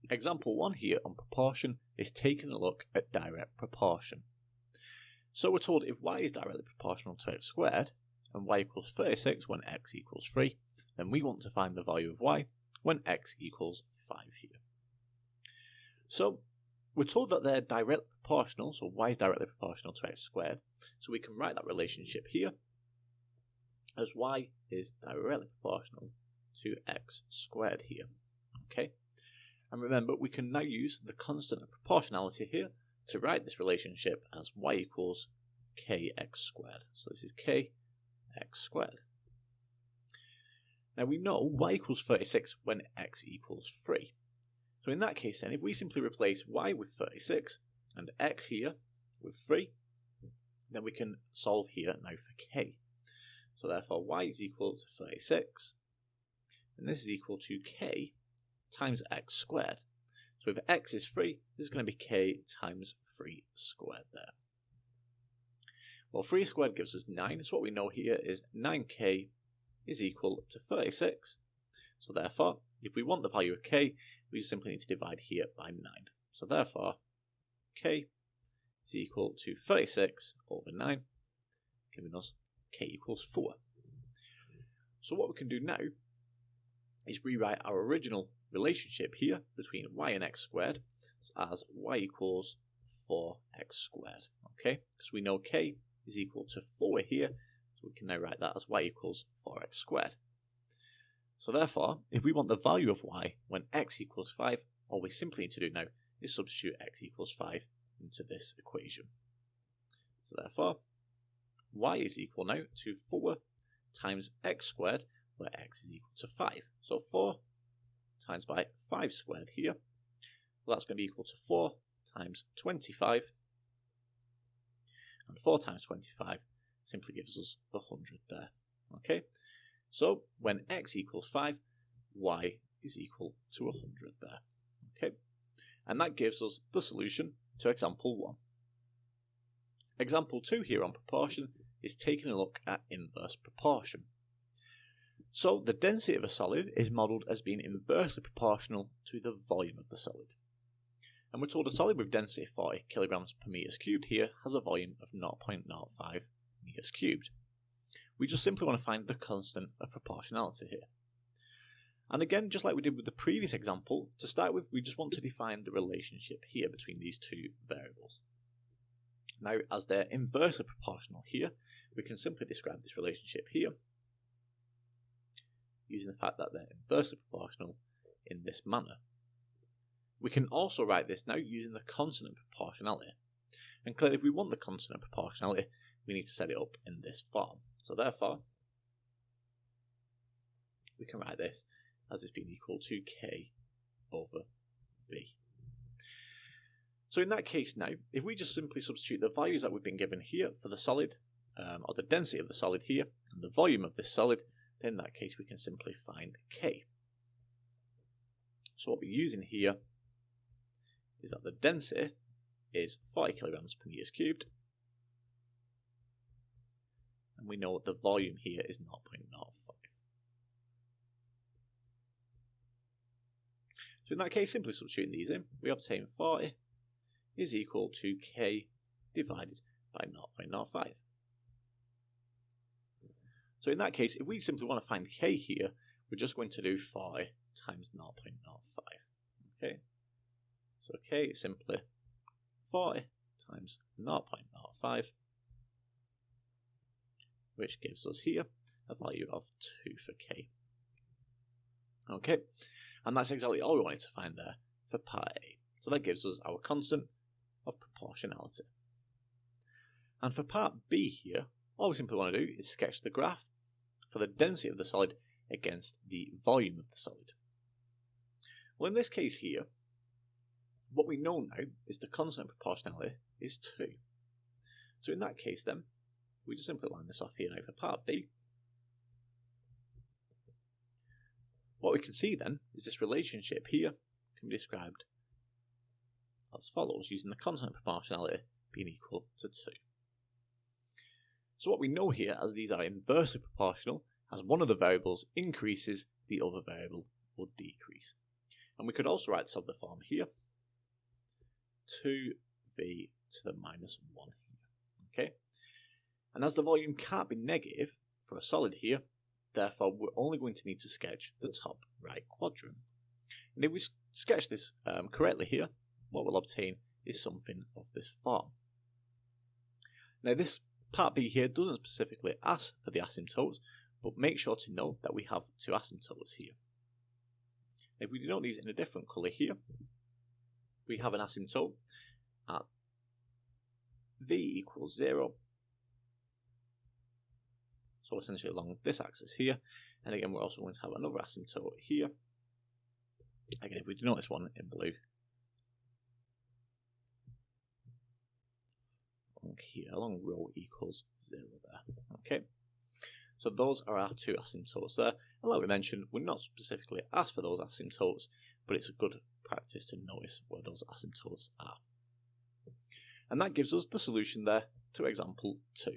Example 1 here on proportion is taking a look at direct proportion. So we're told if y is directly proportional to x squared and y equals 36 when x equals 3, then we want to find the value of y when x equals 5 here. So we're told that they're directly proportional, so y is directly proportional to x squared, so we can write that relationship here as y is directly proportional to x squared here. Okay, and remember we can now use the constant of proportionality here to write this relationship as y equals kx squared. So this is kx squared. Now we know y equals 36 when x equals 3. So in that case then, if we simply replace y with 36 and x here with 3, then we can solve here now for k. So therefore y is equal to 36, and this is equal to k times x squared. So if x is 3, this is going to be k times 3 squared there. Well, 3 squared gives us 9, so what we know here is 9k is equal to 36. So therefore, if we want the value of k, we just simply need to divide here by 9. So therefore, k is equal to 36 over 9, giving us k equals 4. So what we can do now is rewrite our original relationship here between y and x squared as y equals 4x squared. Okay, because we know k is equal to 4 here, so we can now write that as y equals 4x squared. So therefore, if we want the value of y when x equals 5, all we simply need to do now is substitute x equals 5 into this equation. So therefore, y is equal now to 4 times x squared, where x is equal to 5. So 4 times by 5 squared here, well, that's going to be equal to 4 times 25, and 4 times 25 simply gives us the 100 there. Okay, so when x equals 5, y is equal to 100 there. Okay, and that gives us the solution to example 1. Example 2 here on proportion is taking a look at inverse proportion. So the density of a solid is modelled as being inversely proportional to the volume of the solid. And we're told a solid with density of 40 kilograms per meters cubed here has a volume of 0.05 meters cubed. We just simply want to find the constant of proportionality here. And again, just like we did with the previous example, to start with, we just want to define the relationship here between these two variables. Now, as they're inversely proportional here, we can simply describe this relationship here using the fact that they're inversely proportional in this manner. We can also write this now using the consonant proportionality. And clearly, if we want the consonant proportionality, we need to set it up in this form. So therefore, we can write this as this being equal to k over v. So in that case now, if we just simply substitute the values that we've been given here for the solid, or the density of the solid here, and the volume of this solid, then in that case we can simply find k. So what we're using here is that the density is 40 kilograms per meters cubed, and we know the volume here is 0.05. So in that case, simply substituting these in, we obtain 40 is equal to k divided by 0.05. So in that case, if we simply want to find k here, we're just going to do 40 times 0.05. Okay, so k is simply 40 times 0.05, which gives us here a value of 2 for k. Okay, and that's exactly all we wanted to find there for part A. So that gives us our constant of proportionality. And for part B here, all we simply want to do is sketch the graph for the density of the solid against the volume of the solid. Well, in this case here, what we know now is the constant of proportionality is 2. So in that case then, we just simply line this off here now for part B. What we can see then is this relationship here can be described as follows, using the constant of proportionality being equal to 2. So what we know here, as these are inversely proportional, as one of the variables increases, the other variable will decrease. And we could also write this of the form here, 2v to the minus 1 here. Okay? And as the volume can't be negative for a solid here, therefore we're only going to need to sketch the top right quadrant. And if we sketch this correctly here, what we'll obtain is something of this form. Now this part B here doesn't specifically ask for the asymptotes, but make sure to note that we have two asymptotes here. If we denote these in a different colour here, we have an asymptote at v equals 0. So essentially along this axis here. And again, we're also going to have another asymptote here. Again, if we denote this one in blue, here along rho equals 0 there. Okay, so those are our two asymptotes there. And like we mentioned, we're not specifically asked for those asymptotes, but it's a good practice to notice where those asymptotes are. And that gives us the solution there to example 2.